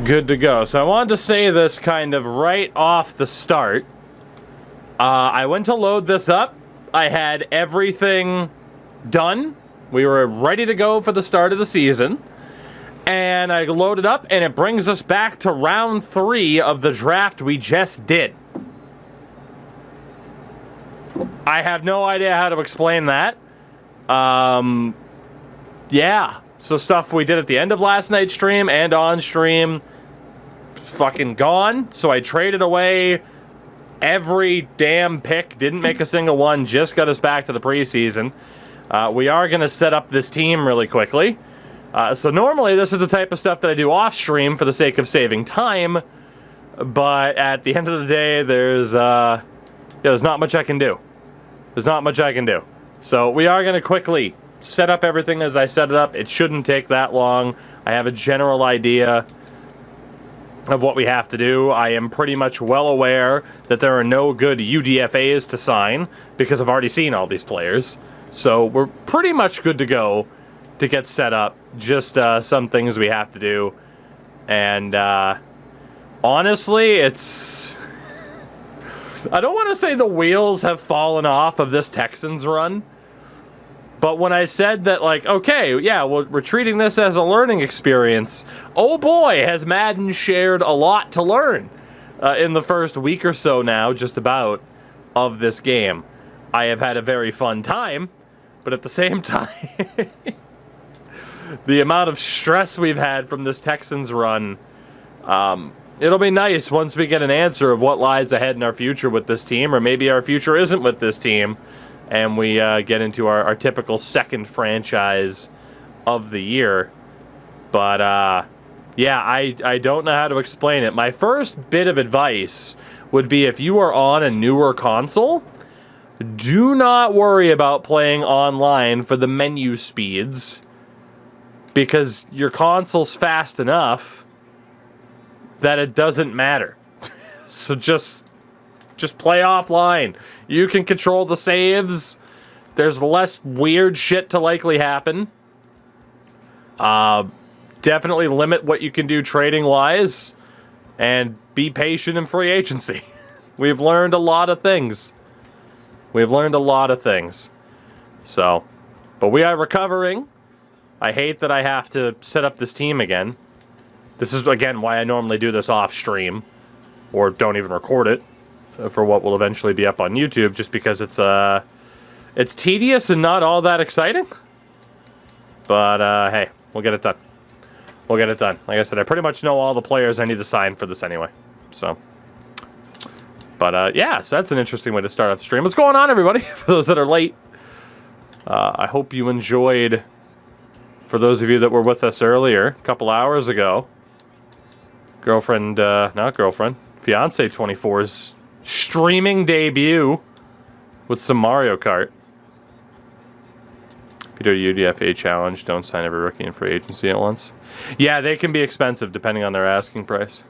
Good to go. So I wanted to say this kind of right off the start. I went to load this up. I had everything done. We were ready to go for the start of the season. And I loaded up, and it brings us back to round 3 of the draft we just did. I have no idea how to explain that. Yeah. So stuff we did at the end of last night's stream and on stream, fucking gone. So I traded away every damn pick, didn't make a single one, just got us back to the preseason. We are going to set up this team really quickly. So normally this is the type of stuff that I do off stream for the sake of saving time. But at the end of the day, there's not much I can do. There's not much I can do. So we are going to quickly set up everything as I set it up. It shouldn't take that long. I have a general idea of what we have to do. I am pretty much well aware that there are no good UDFAs to sign because I've already seen all these players. So we're pretty much good to go to get set up. Just some things we have to do. And honestly, it's... I don't want to say the wheels have fallen off of this Texans run. But when I said that, like, okay, yeah, well, we're treating this as a learning experience, oh boy, has Madden shared a lot to learn in the first week or so now, just about, of this game. I have had a very fun time, but at the same time, the amount of stress we've had from this Texans run, it'll be nice once we get an answer of what lies ahead in our future with this team, or maybe our future isn't with this team. And we get into our typical second franchise of the year. But, yeah, I don't know how to explain it. My first bit of advice would be if you are on a newer console, do not worry about playing online for the menu speeds. Because your console's fast enough that it doesn't matter. So just play offline. You can control the saves. There's less weird shit to likely happen. Definitely limit what you can do trading-wise. And be patient in free agency. We've learned a lot of things. So, but we are recovering. I hate that I have to set up this team again. This is, again, why I normally do this off-stream. Or don't even record it. For what will eventually be up on YouTube, just because it's tedious and not all that exciting. But, hey, we'll get it done. Like I said, I pretty much know all the players I need to sign for this anyway. So, but, yeah, so that's an interesting way to start out the stream. What's going on, everybody? For those that are late, I hope you enjoyed, for those of you that were with us earlier, a couple hours ago, Fiance 24's streaming debut with some Mario Kart. If you do a UDFA challenge, don't sign every rookie in free agency at once. Yeah, they can be expensive depending on their asking price.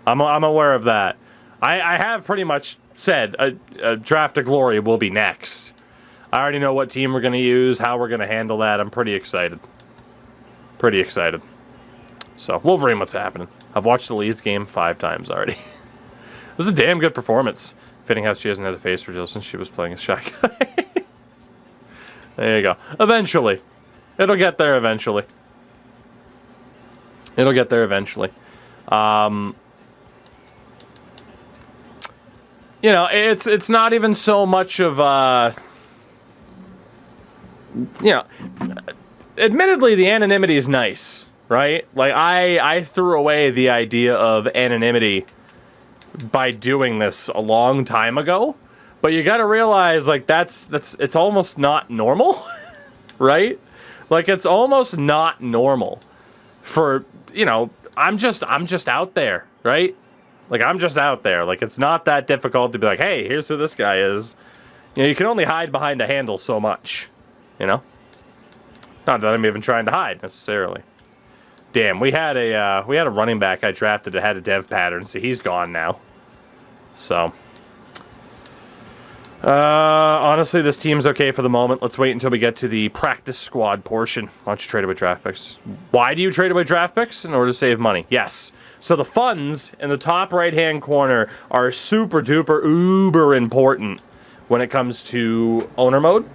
I'm aware of that. I have pretty much said a Draft of Glory will be next. I already know what team we're going to use, how we're going to handle that. I'm pretty excited. So, Wolverine, what's happening? I've watched the Leeds game 5 times already. It was a damn good performance. Fitting how she hasn't had a face for Jill since she was playing a shy guy. There you go. Eventually. It'll get there eventually. You know, it's not even so much of you know, admittedly the anonymity is nice, right? Like I threw away the idea of anonymity by doing this a long time ago, but you gotta realize, like, it's almost not normal, right? Like, it's almost not normal for, you know, I'm just out there, right? Like, I'm just out there. Like, it's not that difficult to be like, hey, here's who this guy is. You know, you can only hide behind a handle so much, you know? Not that I'm even trying to hide, necessarily. Damn, we had a running back I drafted that had a dev pattern, so he's gone now. So, Honestly, this team's okay for the moment. Let's wait until we get to the practice squad portion. Why don't you trade away draft picks? Why do you trade away draft picks? In order to save money. Yes. So the funds in the top right-hand corner are super duper uber important when it comes to owner mode.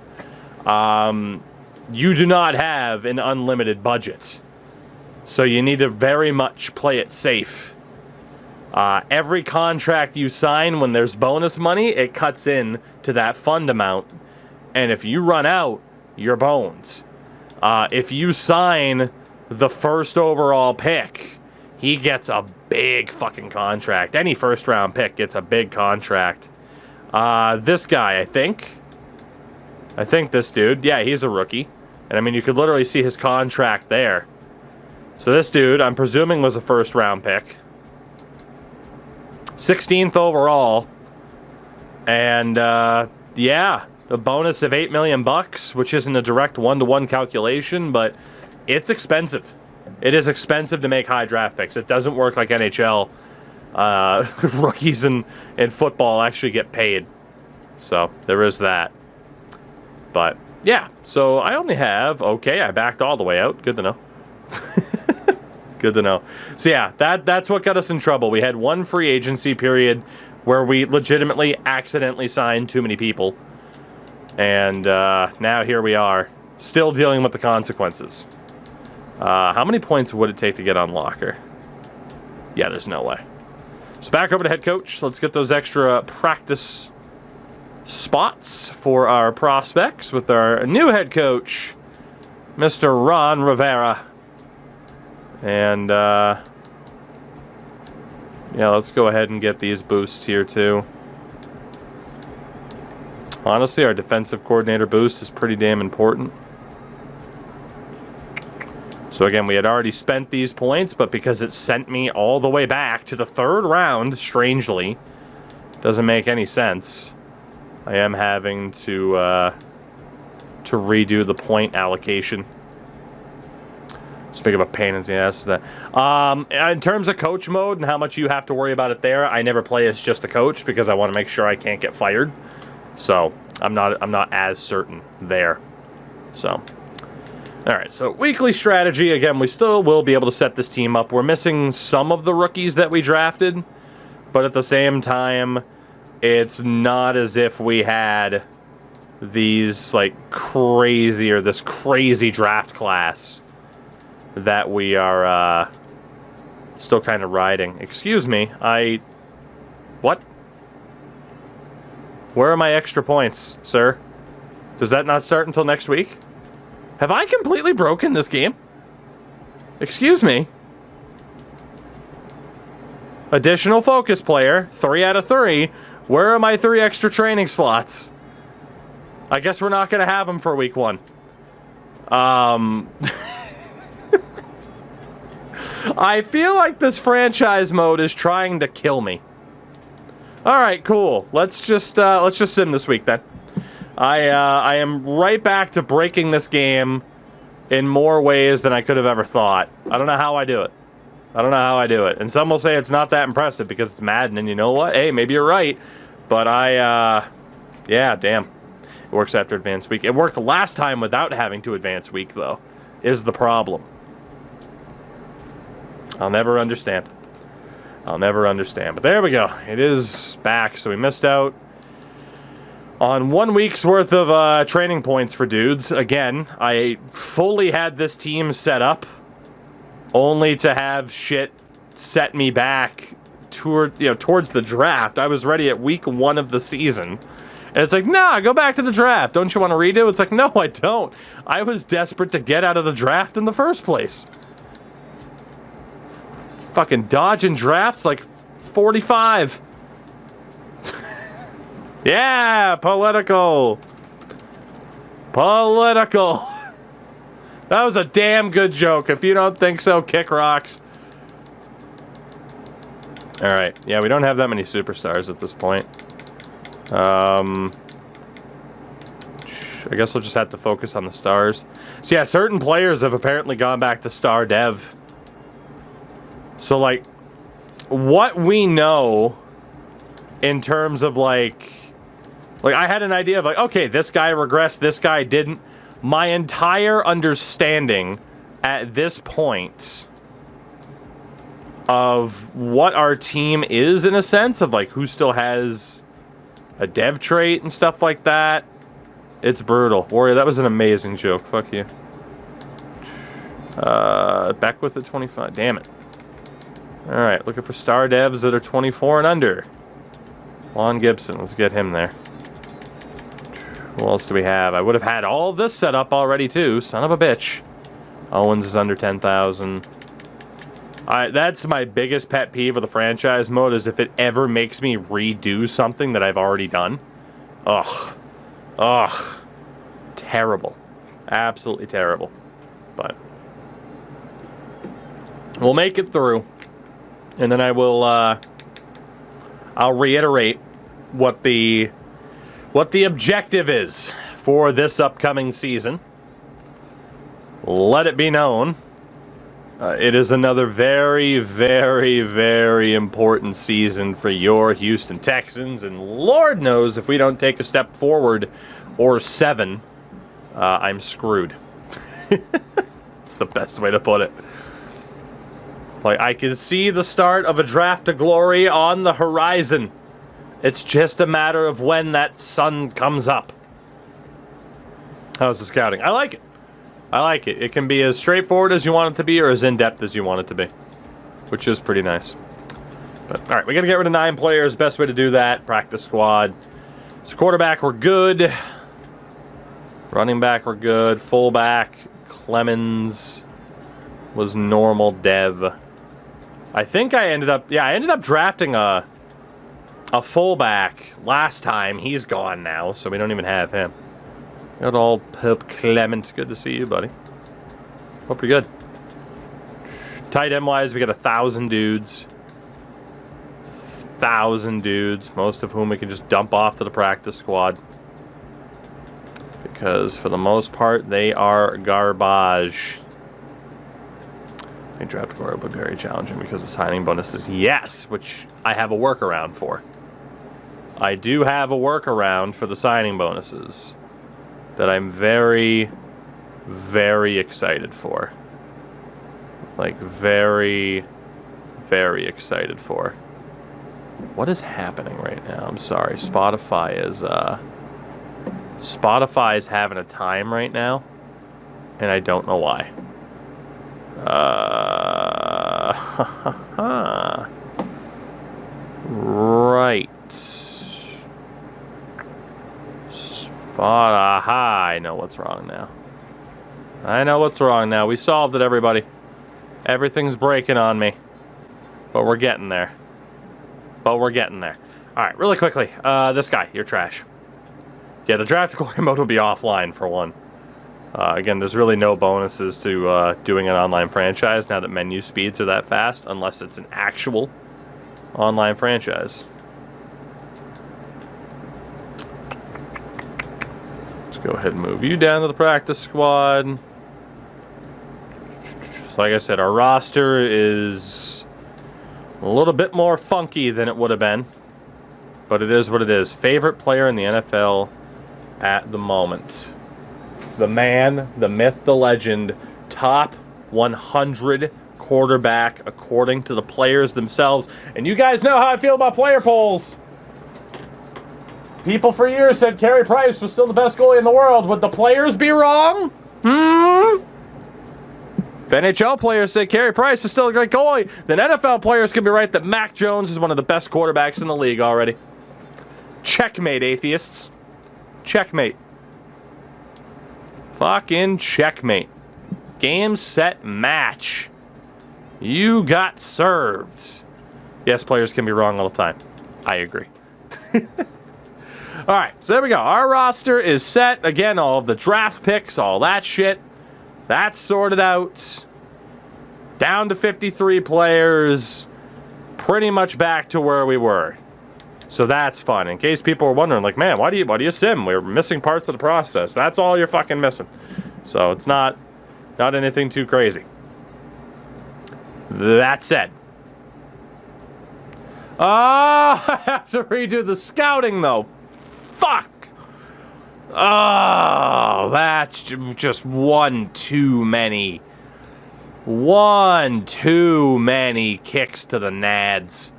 You do not have an unlimited budget. So you need to very much play it safe. Every contract you sign when there's bonus money, it cuts in to that fund amount. And if you run out, you're bones. If you sign the first overall pick, he gets a big fucking contract. Any first round pick gets a big contract. This guy, I think this dude, yeah, he's a rookie. And I mean, you could literally see his contract there. So this dude, I'm presuming, was a first round pick. 16th overall. And, yeah, a bonus of $8 million, which isn't a direct one-to-one calculation, but it's expensive. It is expensive to make high draft picks. It doesn't work like NHL. Rookies in football actually get paid. So, there is that. But, yeah. So, I only have... Okay, I backed all the way out. Good to know. Good to know. So, yeah, that's what got us in trouble. We had one free agency period where we legitimately accidentally signed too many people. And now here we are, still dealing with the consequences. How many points would it take to get on locker? Yeah, there's no way. So back over to head coach. Let's get those extra practice spots for our prospects with our new head coach, Mr. Ron Rivera. And, yeah, let's go ahead and get these boosts here, too. Honestly, our defensive coordinator boost is pretty damn important. So, again, we had already spent these points, but because it sent me all the way back to the third round, strangely, doesn't make any sense. I am having to redo the point allocation. Speak of a pain in the ass. That in terms of coach mode and how much you have to worry about it there, I never play as just a coach because I want to make sure I can't get fired. So I'm not as certain there. So all right. So weekly strategy again. We still will be able to set this team up. We're missing some of the rookies that we drafted, but at the same time, it's not as if we had these like this crazy draft class that we are still kind of riding. Excuse me, what? Where are my extra points, sir? Does that not start until next week? Have I completely broken this game? Excuse me. Additional focus player, 3 out of 3. Where are my 3 extra training slots? I guess we're not going to have them for week 1. I feel like this franchise mode is trying to kill me. All right, cool. Let's just sim this week then. I am right back to breaking this game in more ways than I could have ever thought. I don't know how I do it. And some will say it's not that impressive because it's Madden, and you know what? Hey, maybe you're right. But yeah, damn. It works after advanced week. It worked last time without having to advance week, though, is the problem. I'll never understand. But there we go. It is back. So we missed out on 1 week's worth of training points for dudes. Again, I fully had this team set up only to have shit set me back towards the draft. I was ready at week 1 of the season. And it's like, nah, go back to the draft. Don't you want to redo? It's like, no, I don't. I was desperate to get out of the draft in the first place. Fucking dodging drafts like 45. Yeah, political. That was a damn good joke. If you don't think so, kick rocks. All right. Yeah, we don't have that many superstars at this point. I guess we'll just have to focus on the stars. So yeah, certain players have apparently gone back to star dev. So, like, what we know in terms of, like, Like, I had an idea of, like, okay, this guy regressed, this guy didn't. My entire understanding at this point of what our team is, in a sense, of, like, who still has a dev trait and stuff like that. It's brutal. Warrior, that was an amazing joke. Fuck you. Back with the 25. Damn it. Alright, looking for star devs that are 24 and under. Juan Gibson, let's get him there. Who else do we have? I would have had all of this set up already, too. Son of a bitch. Owens is under 10,000. That's my biggest pet peeve of the franchise mode, is if it ever makes me redo something that I've already done. Ugh. Ugh. Terrible. Absolutely terrible. But we'll make it through. And then I will, I'll reiterate what the objective is for this upcoming season. Let it be known, it is another very, very, very important season for your Houston Texans, and Lord knows if we don't take a step forward or 7, I'm screwed. It's the best way to put it. Like, I can see the start of a draft to glory on the horizon. It's just a matter of when that sun comes up. How's the scouting? I like it. I like it. It can be as straightforward as you want it to be, or as in-depth as you want it to be. Which is pretty nice. But, alright, we gotta get rid of 9 players. Best way to do that, practice squad. So quarterback, we're good. Running back, we're good. Fullback, Clemens was normal dev. I think I ended up drafting a fullback last time. He's gone now, so we don't even have him. Good old Pope Clement. Good to see you, buddy. Hope you're good. Tight end wise, we got 1,000 dudes. 1,000 dudes, most of whom we can just dump off to the practice squad. Because for the most part, they are garbage. I draft Goro, but very challenging because of signing bonuses. Yes, which I have a workaround for. I do have a workaround for the signing bonuses that I'm very, very excited for. Like, very, very excited for. What is happening right now? I'm sorry. Spotify is having a time right now, and I don't know why. Right. Aha, I know what's wrong now. I know what's wrong now. We solved it, everybody. Everything's breaking on me. But we're getting there. Alright, really quickly. This guy, you're trash. Yeah, the draft glory mode will be offline for one. Again, there's really no bonuses to doing an online franchise now that menu speeds are that fast, unless it's an actual online franchise. Let's go ahead and move you down to the practice squad. So like I said, our roster is a little bit more funky than it would have been, but it is what it is. Favorite player in the NFL at the moment. The man, the myth, the legend, top 100 quarterback according to the players themselves. And you guys know how I feel about player polls. People for years said Carey Price was still the best goalie in the world. Would the players be wrong? If NHL players say Carey Price is still a great goalie, then NFL players can be right that Mac Jones is one of the best quarterbacks in the league already. Checkmate, atheists. Checkmate. Fucking checkmate. Game, set, match. You got served. Yes, players can be wrong all the time. I agree. Alright, so there we go. Our roster is set. Again, all of the draft picks, all that shit. That's sorted out. Down to 53 players. Pretty much back to where we were. So that's fun. In case people are wondering, like, man, why do you sim? We're missing parts of the process. That's all you're fucking missing. So it's not anything too crazy. That said. I have to redo the scouting, though. Fuck! Oh, that's just one too many. One too many kicks to the nads.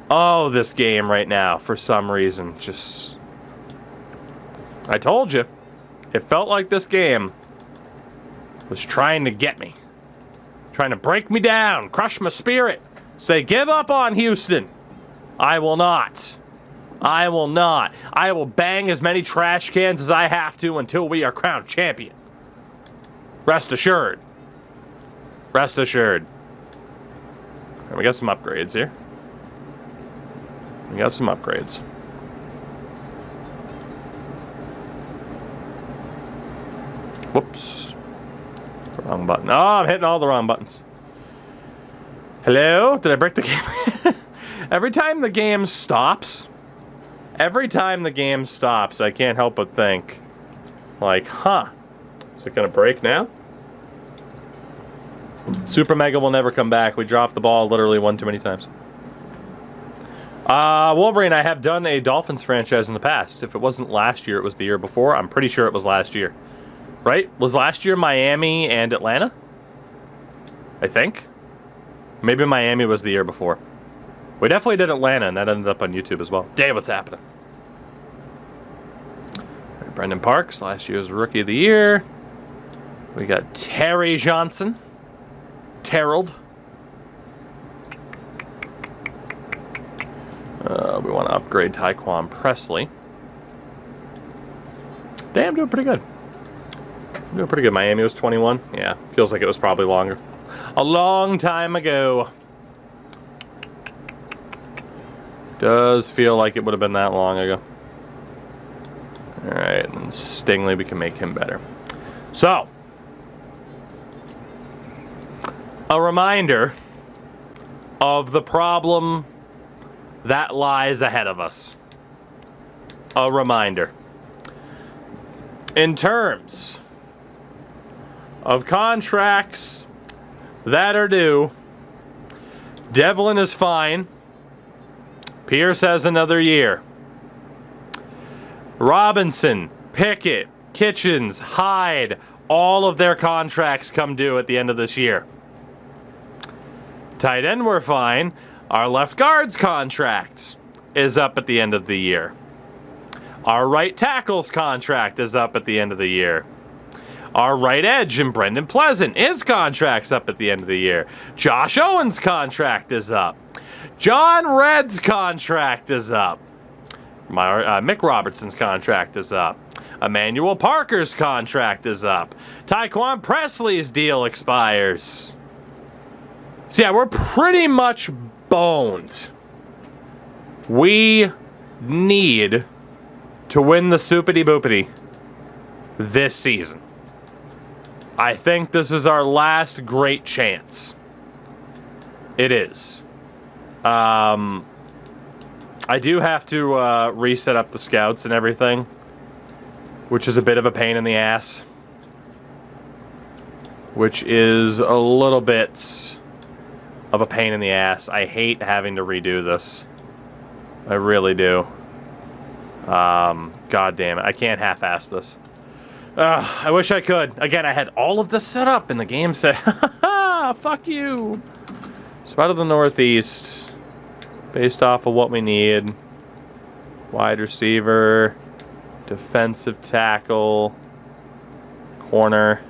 Oh, this game right now, for some reason, just... I told you. It felt like this game was trying to get me. Trying to break me down, crush my spirit. Say, give up on Houston. I will not. I will not. I will bang as many trash cans as I have to until we are crowned champion. Rest assured. Rest assured. And we got some upgrades here. We got some upgrades. Whoops. Wrong button. Oh, I'm hitting all the wrong buttons. Hello? Did I break the game? Every time the game stops, I can't help but think, like, huh, is it gonna break now? Super Mega will never come back. We dropped the ball literally one too many times. Wolverine, I have done a Dolphins franchise in the past. If it wasn't last year, it was the year before. I'm pretty sure it was last year. Right? Was last year Miami and Atlanta? I think. Maybe Miami was the year before. We definitely did Atlanta, and that ended up on YouTube as well. Damn, what's happening? Right, Brendan Parks, last year's Rookie of the Year. We got Terry Johnson. Terrelled. We want to upgrade Tyquan Presley. Damn, doing pretty good. Doing pretty good. Miami was 21. Yeah, feels like it was probably longer. A long time ago. Does feel like it would have been that long ago. Alright, and Stingley, we can make him better. So, a reminder of the problem that lies ahead of us. A reminder. In terms of contracts that are due, Devlin is fine. Pierce has another year. Robinson, Pickett, Kitchens, Hyde, all of their contracts come due at the end of this year. Tight end, we're fine. Our left guard's contract is up at the end of the year. Our right tackle's contract is up at the end of the year. Our right edge in Brendan Pleasant, his contract's up at the end of the year. Josh Owen's contract is up. John Red's contract is up. Mick Robertson's contract is up. Emmanuel Parker's contract is up. Tyquan Presley's deal expires. So yeah, we're pretty much boned. We need to win the Soupity Boopity this season. I think this is our last great chance. It is. I do have to reset up the scouts and everything, which is a bit of a pain in the ass. Which is a little bit of a pain in the ass. I hate having to redo this. I really do. God damn it. I can't half-ass this. I wish I could. Again, I had all of this set up, and the game said, ha, fuck you. Spot of the Northeast, based off of what we need. Wide receiver, defensive tackle, corner.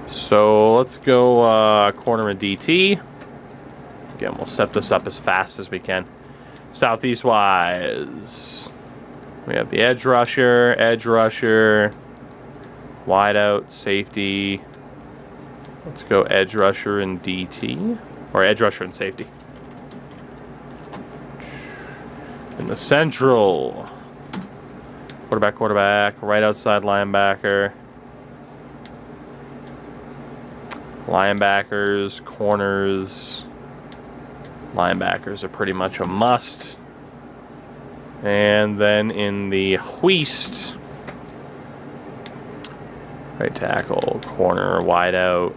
So let's go corner and DT. Again, we'll set this up as fast as we can. Southeast-wise, we have the edge rusher, wide out, safety. Let's go edge rusher and DT, or edge rusher and safety. In the central, quarterback, right outside linebacker. Linebackers, corners. Linebackers are pretty much a must. And then in the hoist, right tackle, corner, wide out.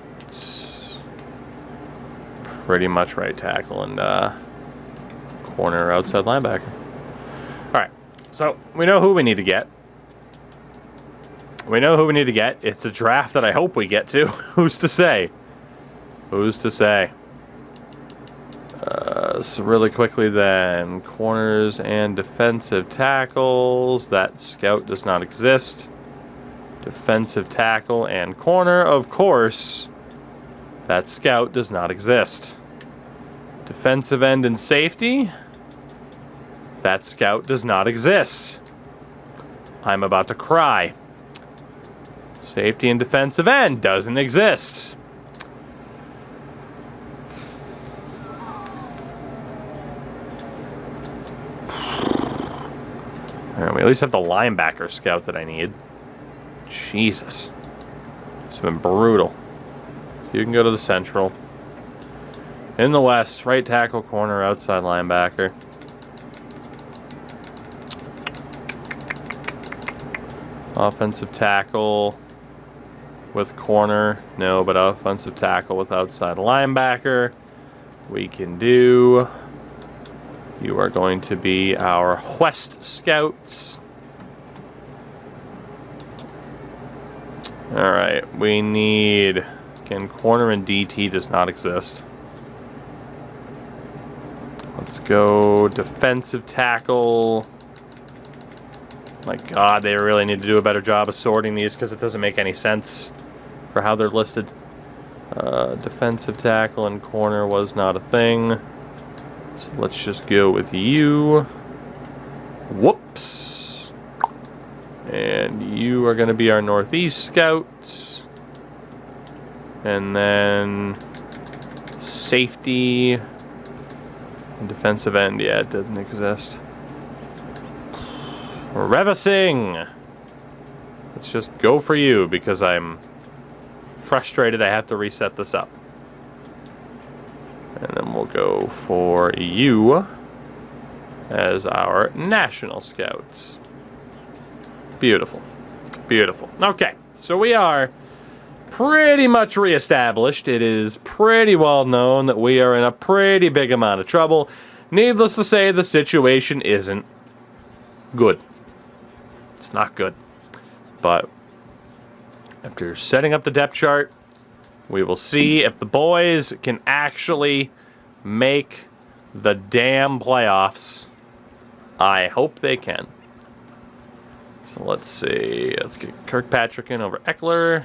Pretty much right tackle and corner, outside linebacker. So, we know who we need to get. We know who we need to get. It's a draft that I hope we get to. Who's to say? Who's to say? So really quickly then, corners and defensive tackles. That scout does not exist. Defensive tackle and corner, of course. That scout does not exist. Defensive end and safety. That scout does not exist. I'm about to cry. Safety and defensive end doesn't exist. Alright, we at least have the linebacker scout that I need. Jesus. It's been brutal. You can go to the central. In the west, right tackle, corner, outside linebacker. Offensive tackle with corner. No, but offensive tackle with outside linebacker. We can do. You are going to be our West Scouts. Alright, we need... Again, corner and DT does not exist. Let's go defensive tackle. My God, they really need to do a better job of sorting these because it doesn't make any sense for how they're listed. Defensive tackle and corner was not a thing. So let's just go with you. Whoops. And you are going to be our Northeast Scouts. And then safety and defensive end. Yeah, it didn't exist. Revasing. Let's just go for you because I'm frustrated I have to reset this up. And then we'll go for you as our National Scouts. Beautiful. Beautiful. Okay, so we are pretty much reestablished. It is pretty well known that we are in a pretty big amount of trouble. Needless to say, the situation isn't good. It's not good. But after setting up the depth chart, we will see if the boys can actually make the damn playoffs. I hope they can. So let's see. Let's get Kirkpatrick in over Eckler.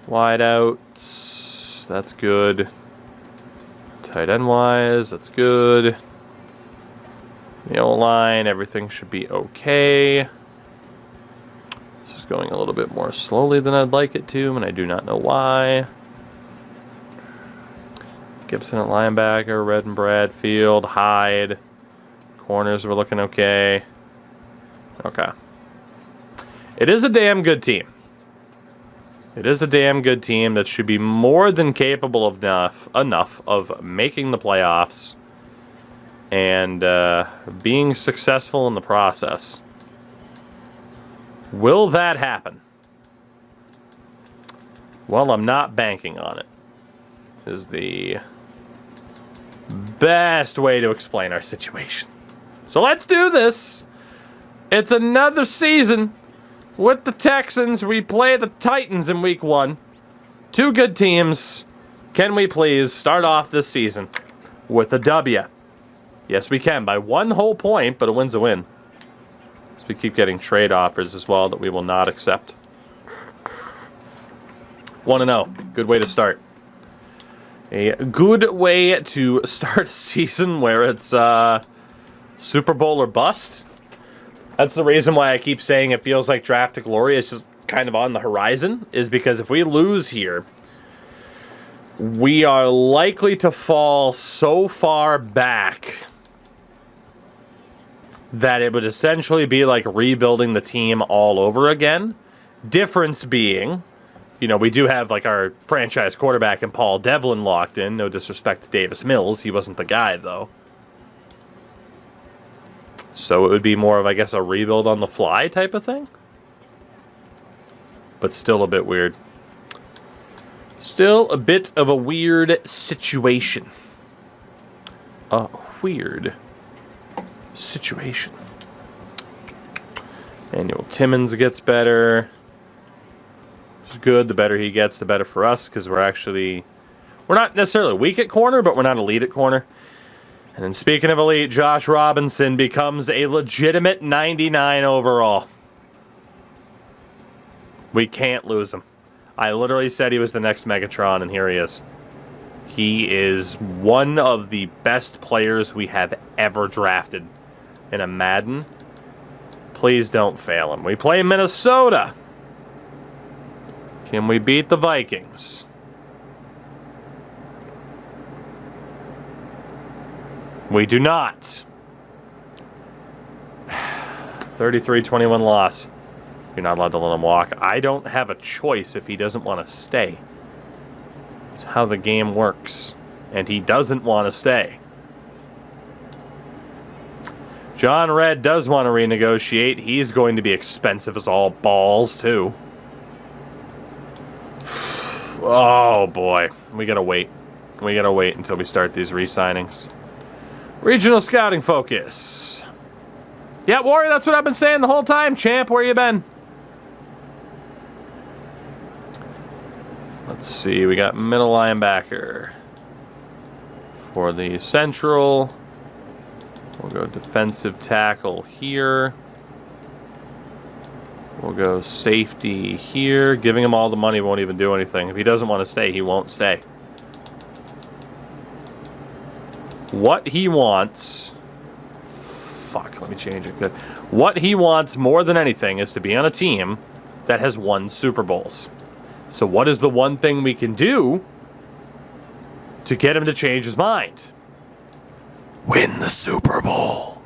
Wide outs. That's good. Tight end wise, that's good. The O-line, everything should be okay. This is going a little bit more slowly than I'd like it to, and I do not know why. Gibson at linebacker, Red and Bradfield, Hyde. Corners were looking okay. Okay. It is a damn good team. It is a damn good team that should be more than capable of enough of making the playoffs and being successful in the process. Will that happen? Well, I'm not banking on it. Is the best way to explain our situation. So let's do this. It's another season with the Texans. We play the Titans in week 1. Two good teams. Can we please start off this season with a W? Yes, we can, by 1 whole point, but a win's a win. So we keep getting trade offers as well that we will not accept. 1-0. Good way to start. A good way to start a season where it's Super Bowl or bust. That's the reason why I keep saying it feels like Draft to Glory is just kind of on the horizon, is because if we lose here, we are likely to fall so far back that it would essentially be like rebuilding the team all over again. Difference being, you know, we do have like our franchise quarterback in Paul Devlin locked in. No disrespect to Davis Mills. He wasn't the guy, though. So it would be more of, I guess, a rebuild on the fly type of thing. But still a bit weird. Still a bit of a weird situation. A weird situation. Manuel Timmons gets better. Which is good. The better he gets, the better for us, because we're not necessarily weak at corner, but we're not elite at corner. And then speaking of elite, Josh Robinson becomes a legitimate 99 overall. We can't lose him. I literally said he was the next Megatron, and here he is. He is one of the best players we have ever drafted in a Madden. Please don't fail him. We play Minnesota. Can we beat the Vikings? We do not. 33-21 loss. You're not allowed to let him walk. I don't have a choice if he doesn't want to stay. It's how the game works. And he doesn't want to stay. John Red does want to renegotiate. He's going to be expensive as all balls, too. Oh, boy. We gotta wait. We gotta wait until we start these re-signings. Regional scouting focus. Yeah, Warrior, that's what I've been saying the whole time. Champ, where you been? Let's see, we got middle linebacker. For the Central, we'll go defensive tackle here. We'll go safety here. Giving him all the money won't even do anything. If he doesn't want to stay, he won't stay. What he wants... Fuck, let me change it. Good. What he wants more than anything is to be on a team that has won Super Bowls. So what is the one thing we can do to get him to change his mind? Win the Super Bowl.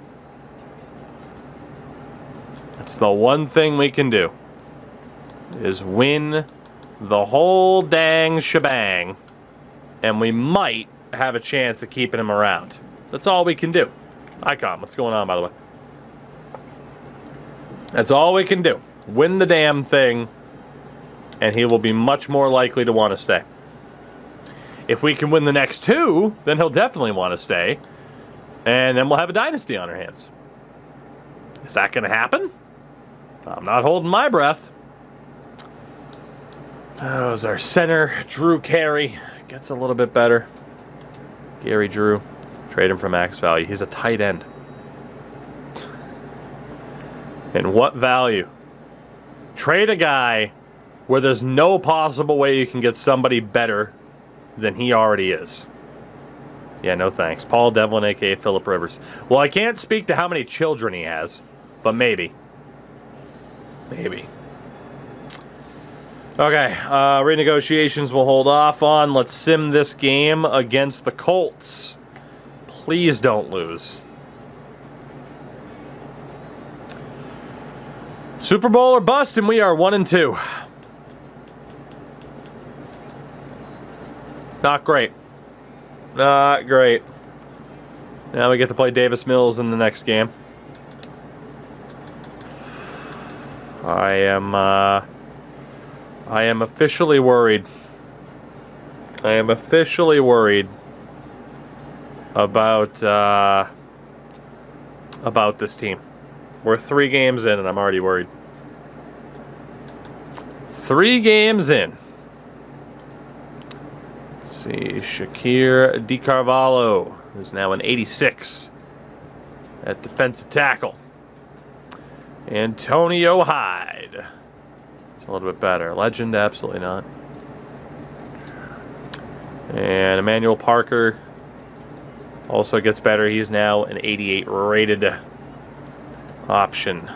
That's the one thing we can do. Is win the whole dang shebang. And we might have a chance of keeping him around. That's all we can do. Icon, what's going on, by the way? That's all we can do. Win the damn thing, and he will be much more likely to want to stay. If we can win the next two, then he'll definitely want to stay, and then we'll have a dynasty on our hands. Is that going to happen? I'm not holding my breath. That was our center, Drew Carey. Gets a little bit better. Gary Drew. Trade him for max value. He's a tight end. And what value? Trade a guy where there's no possible way you can get somebody better than he already is. Yeah, no thanks. Paul Devlin, a.k.a. Phillip Rivers. Well, I can't speak to how many children he has, but maybe. Maybe. Okay, renegotiations we'll hold off on. Let's sim this game against the Colts. Please don't lose. Super Bowl or bust, and we are 1-2. Not great. Not great. Now we get to play Davis Mills in the next game. I am officially worried. I am officially worried about this team. We're 3 games in, and I'm already worried. 3 games in. Let's see. Shakir DiCarvalho is now an 86 at defensive tackle. Antonio Hyde. It's a little bit better. Legend, absolutely not. And Emmanuel Parker also gets better. He's now an 88 rated option.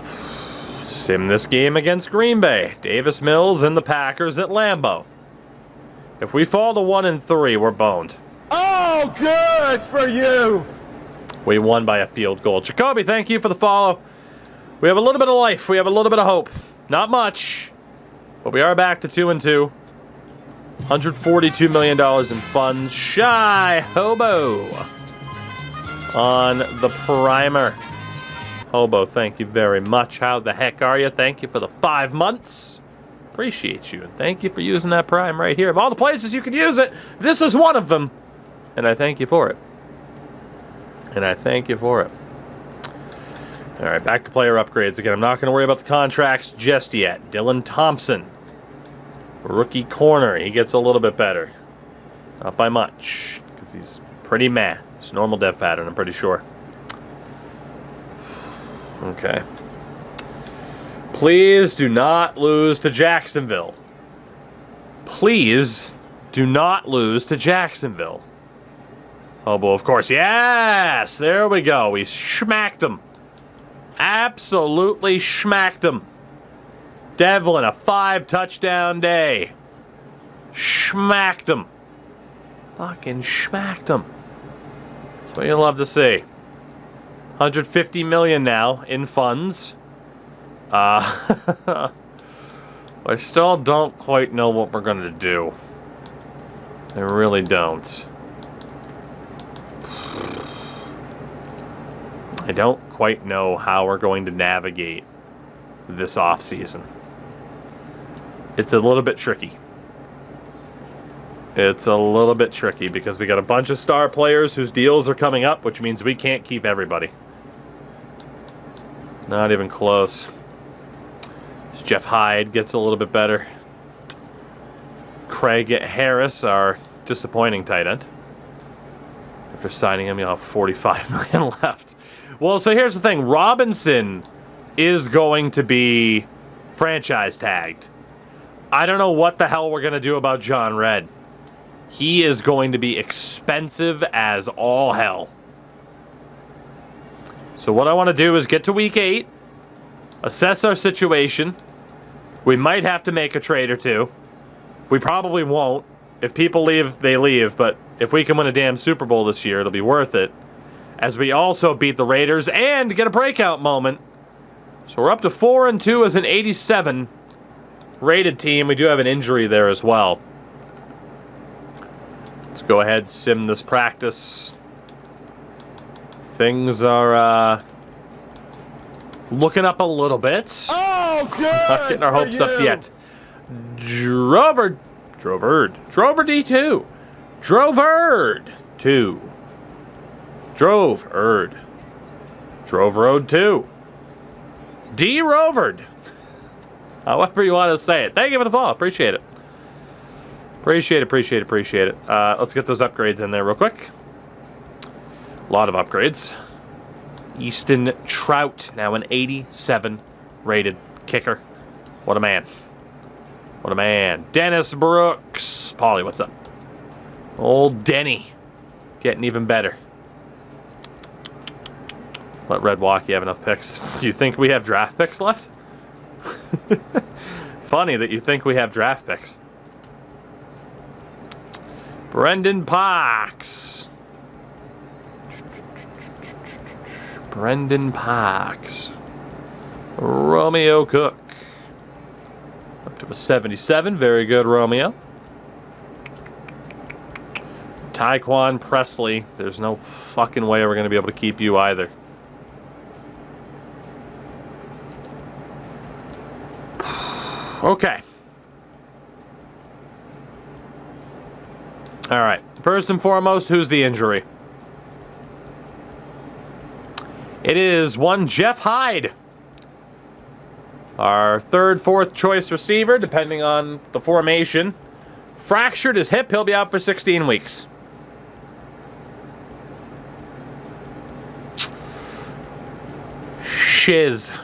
Sim this game against Green Bay. Davis Mills and the Packers at Lambeau. If we fall to 1-3, we're boned. Oh, good for you! We won by a field goal. Jacoby, thank you for the follow. We have a little bit of life. We have a little bit of hope. Not much, but we are back to 2-2. $142 million in funds. Shy Hobo on the primer. Hobo, thank you very much. How the heck are you? Thank you for the 5 months. Appreciate you. And thank you for using that prime right here. Of all the places you could use it, this is one of them. And I thank you for it. And I thank you for it. All right, back to player upgrades again. I'm not going to worry about the contracts just yet. Dylan Thompson, rookie corner. He gets a little bit better. Not by much, because he's pretty meh. It's a normal dev pattern, I'm pretty sure. Okay. Please do not lose to Jacksonville. Please do not lose to Jacksonville. Oh, boy, of course. Yes! There we go. We smacked them. Absolutely smacked them. Devlin, a 5-touchdown day. Smacked them. Fucking smacked them. That's what you love to see. 150 million now in funds. I still don't quite know what we're going to do. I really don't. I don't quite know how we're going to navigate this offseason. It's a little bit tricky. It's a little bit tricky because we got a bunch of star players whose deals are coming up, which means we can't keep everybody. Not even close. This Jeff Hyde gets a little bit better. Craig Harris, our disappointing tight end. After signing him, you'll have 45 million left. Well, so here's the thing. Robinson is going to be franchise tagged. I don't know what the hell we're going to do about John Redd. He is going to be expensive as all hell. So what I want to do is get to week 8, assess our situation. We might have to make a trade or two. We probably won't. If people leave, they leave. But if we can win a damn Super Bowl this year, it'll be worth it. As we also beat the Raiders and get a breakout moment. So we're up to 4-2 as an 87 rated team. We do have an injury there as well. Let's go ahead, sim this practice. Things are looking up a little bit. Oh, good. Not getting our hopes up yet. Drover D2. Droverd 2. Drove Road 2. D Rovered. However you want to say it. Thank you for the follow. Appreciate it. Appreciate it. Let's get those upgrades in there real quick. A lot of upgrades. Easton Trout, now an 87 rated kicker. What a man. What a man. Dennis Brooks. Paulie, what's up? Old Denny. Getting even better. Let Red walk. You have enough picks. You think we have draft picks left? Funny that you think we have draft picks. Brendan Parks. Brendan Parks. Romeo Cook. Up to a 77. Very good, Romeo. Tyquan Presley. There's no fucking way we're going to be able to keep you either. Okay. All right. First and foremost, who's the injury? It is one Jeff Hyde. Our third, fourth choice receiver, depending on the formation. Fractured his hip. He'll be out for 16 weeks. Shiz.